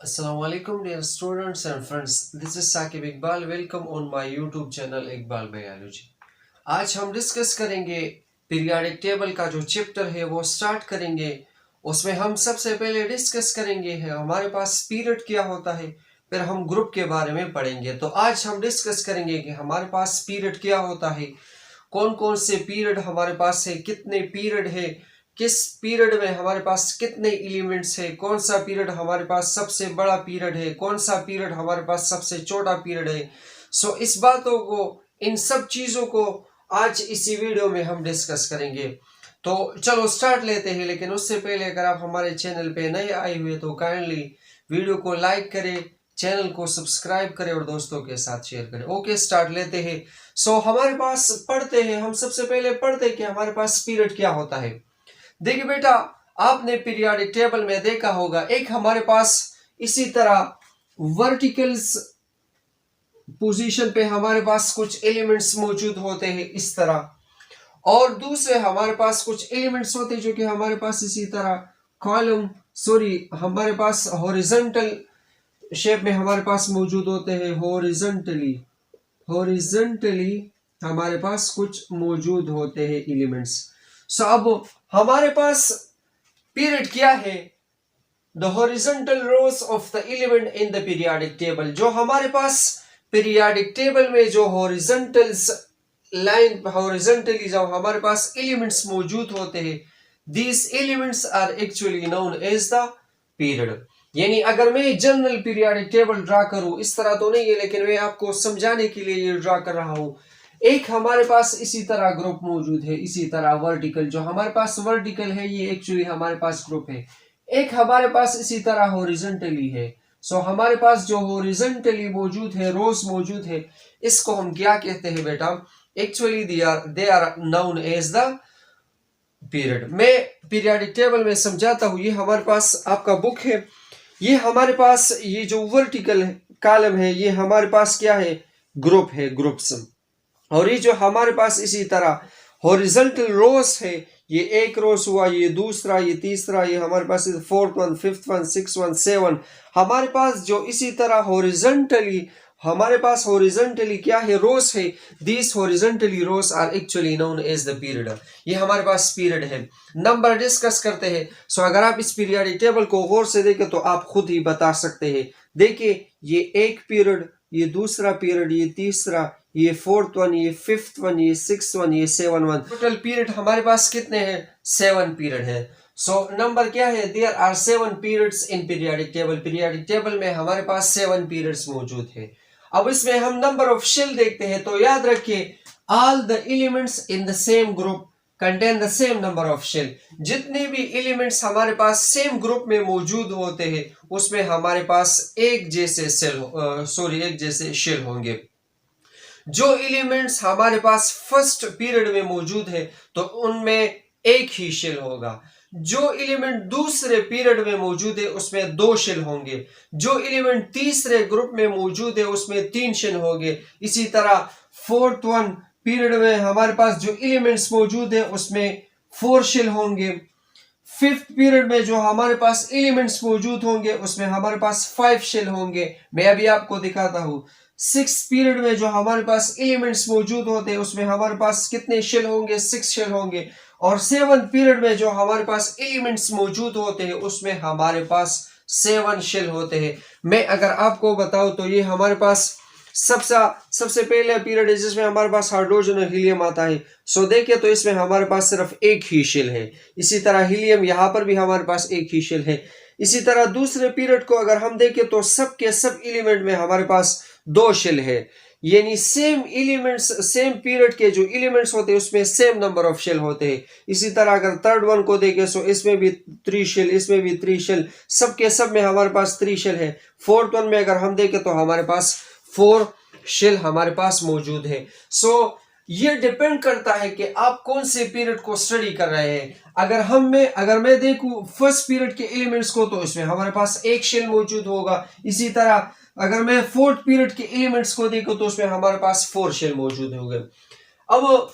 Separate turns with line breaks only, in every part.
Assalamu alaikum dear students and friends. This is Saqib Iqbal. Welcome on my YouTube channel Iqbal Biology. आज हम discuss करेंगे periodic table का जो chapter है वो स्टार्ट करेंगे। उसमें हम सबसे पहले डिस्कस करेंगे है हमारे पास पीरियड क्या होता है, फिर हम ग्रुप के बारे में पढ़ेंगे। तो आज हम डिस्कस करेंगे कि हमारे पास पीरियड क्या होता है, कौन कौन से पीरियड हमारे पास है, कितने पीरियड है, किस पीरियड में हमारे पास कितने एलिमेंट्स है, कौन सा पीरियड हमारे पास सबसे बड़ा पीरियड है, कौन सा पीरियड हमारे पास सबसे छोटा पीरियड है। सो इस बातों को, इन सब चीज़ों को आज इसी वीडियो में हम डिस्कस करेंगे। तो चलो स्टार्ट लेते हैं, लेकिन उससे पहले अगर आप हमारे चैनल पे नए आए हुए तो काइंडली वीडियो को लाइक करें, चैनल को सब्सक्राइब करें और दोस्तों के साथ शेयर करें। ओके, स्टार्ट लेते हैं। सो हमारे पास पढ़ते हैं, हम सबसे पहले पढ़ते हैं कि हमारे पास पीरियड क्या होता है। देखिए बेटा, आपने पीरियोडिक टेबल में देखा होगा, एक हमारे पास इसी तरह वर्टिकल्स पोजीशन पे हमारे पास कुछ एलिमेंट्स मौजूद होते हैं इस तरह, और दूसरे हमारे पास कुछ एलिमेंट्स होते हैं जो कि हमारे पास इसी तरह हमारे पास हॉरिजॉन्टल शेप में हमारे पास मौजूद होते हैं। हॉरिजॉन्टली हमारे पास कुछ मौजूद होते हैं एलिमेंट्स। सो अब हमारे पास पीरियड क्या है, the horizontal rose of the element in the periodic table. जो हमारे पास पीरियोडिक टेबल में जो हॉरिजॉन्टली जो हमारे पास एलिमेंट्स मौजूद होते हैं, these elements are actually known as the period. यानी अगर मैं जनरल पीरियोडिक टेबल ड्रा करूं, इस तरह तो नहीं है लेकिन मैं आपको समझाने के लिए ये ड्रा कर रहा हूं। एक हमारे पास इसी तरह ग्रुप मौजूद है, इसी तरह वर्टिकल, जो हमारे पास वर्टिकल है ये एक्चुअली हमारे पास ग्रुप है। एक हमारे पास इसी तरह हॉरिजॉन्टली है। सो हमारे पास जो हॉरिजॉन्टली मौजूद है, रोज मौजूद है, इसको हम क्या कहते हैं बेटा, actually they are known as the period. मैं पीरियोडिक टेबल में समझाता हूँ। ये हमारे पास आपका बुक है, ये हमारे पास ये जो वर्टिकल कॉलम है ये हमारे पास क्या है, ग्रुप है, ग्रुप्स। और ये जो हमारे पास इसी तरह हॉरिजॉन्टल रोज है, ये एक रोज हुआ, ये दूसरा, ये तीसरा, ये हमारे पास fourth one, fifth one, six one, seven. हमारे पास जो इसी तरह हमारे पास हॉरिजॉन्टली क्या है, रोज है। This horizontally rows are actually known as the period. ये हमारे पास पीरियड है। नंबर डिस्कस करते हैं। सो अगर आप इस पीरियोडिक टेबल को गौर से देखें तो आप खुद ही बता सकते हैं। देखिए, ये एक पीरियड, ये दूसरा पीरियड, ये तीसरा, ये फोर्थ वन, ये फिफ्थ वन, ये सिक्स वन, ये सेवन वन। टोटल पीरियड हमारे पास कितने हैं, 7 पीरियड है। सो नंबर क्या है, there are 7 periods in periodic table. Periodic table में हमारे पास 7 पीरियड्स मौजूद है। अब इसमें हम नंबर ऑफ शेल देखते हैं, तो याद रखिए, all the elements in the same group contain the same number of shell. जितने भी एलिमेंट्स हमारे पास सेम ग्रुप में मौजूद होते हैं उसमें हमारे पास एक जैसे शेल होंगे। जो एलिमेंट्स हमारे पास फर्स्ट पीरियड में मौजूद है तो उनमें एक ही शेल होगा। जो एलिमेंट दूसरे पीरियड में मौजूद है उसमें 2 शेल होंगे। जो एलिमेंट तीसरे ग्रुप में मौजूद है उसमें 3 शेल होंगे। इसी तरह फोर्थ वन पीरियड में हमारे पास जो एलिमेंट्स मौजूद है उसमें 4 शेल होंगे। फिफ्थ पीरियड में जो हमारे पास एलिमेंट्स मौजूद होंगे उसमें हमारे पास 5 शेल होंगे। मैं अभी आपको दिखाता हूं। सिक्स पीरियड में जो हमारे पास एलिमेंट्स मौजूद होते हैं उसमें हमारे पास कितने शेल होंगे, 6 शेल होंगे। और सेवन पीरियड में जो हमारे पास एलिमेंट्स मौजूद होते हैं उसमें हमारे पास 7 शेल होते हैं। मैं अगर आपको बताऊं तो ये हमारे पास सबसे पहले पीरियड है जिसमें हमारे पास हाइड्रोजन और हीलियम आता है। सो देखिए, तो इसमें हमारे पास सिर्फ एक ही शेल है। इसी तरह हीलियम, यहाँ पर भी हमारे पास एक ही शेल है। इसी तरह दूसरे पीरियड को अगर हम देखें तो सब के सब एलिमेंट में हमारे पास 2 शेल है। यानी सेम पीरियड के जो एलिमेंट्स होते हैं उसमें सेम नंबर ऑफ शेल होते हैं। इसी तरह अगर थर्ड वन को देखें सो इसमें भी 3 शेल, इसमें भी 3 शेल, सब के सब में हमारे पास 3 शेल है। फोर्थ वन में अगर हम देखें तो हमारे पास 4 शेल हमारे पास मौजूद है। सो ये डिपेंड करता है कि आप कौन से पीरियड को स्टडी कर रहे हैं। अगर मैं देखूं फर्स्ट पीरियड के एलिमेंट्स को तो इसमें हमारे पास 1 शेल मौजूद होगा। इसी तरह अगर मैं फोर्थ पीरियड के एलिमेंट्स को देखूं तो उसमें हमारे पास 4 शेल मौजूद होंगे। अब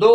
2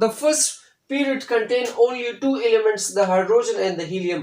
the first period contain only 2 elements, the hydrogen and the helium.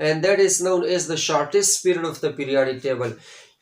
and that is known as the shortest period of the periodic table.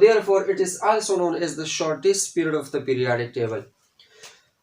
therefore it is also known as the shortest period of the periodic table.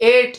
8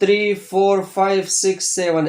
3 4 5 6 7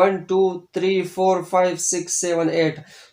1 2 3 4 5 6 7 8.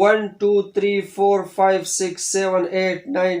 1 2 3 4 5 6 7 8 9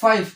5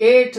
8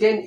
10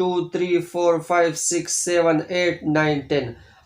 2 3 4 5 6 7 8 9 10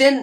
10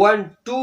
1 2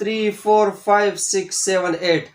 3 4 5 6 7 8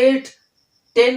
8 10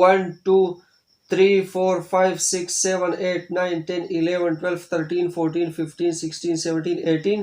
1 2 3 4 5 6 7 8 9 10 11 12 13 14 15 16 17 18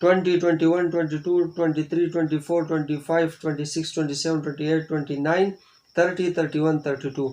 20 21 22 23 24 25 26 27 28 29 30 31 32۔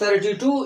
32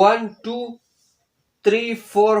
1 2 3 4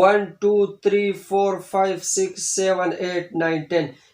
1 2 3 4 5 6 7 8 9 10۔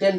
10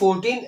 14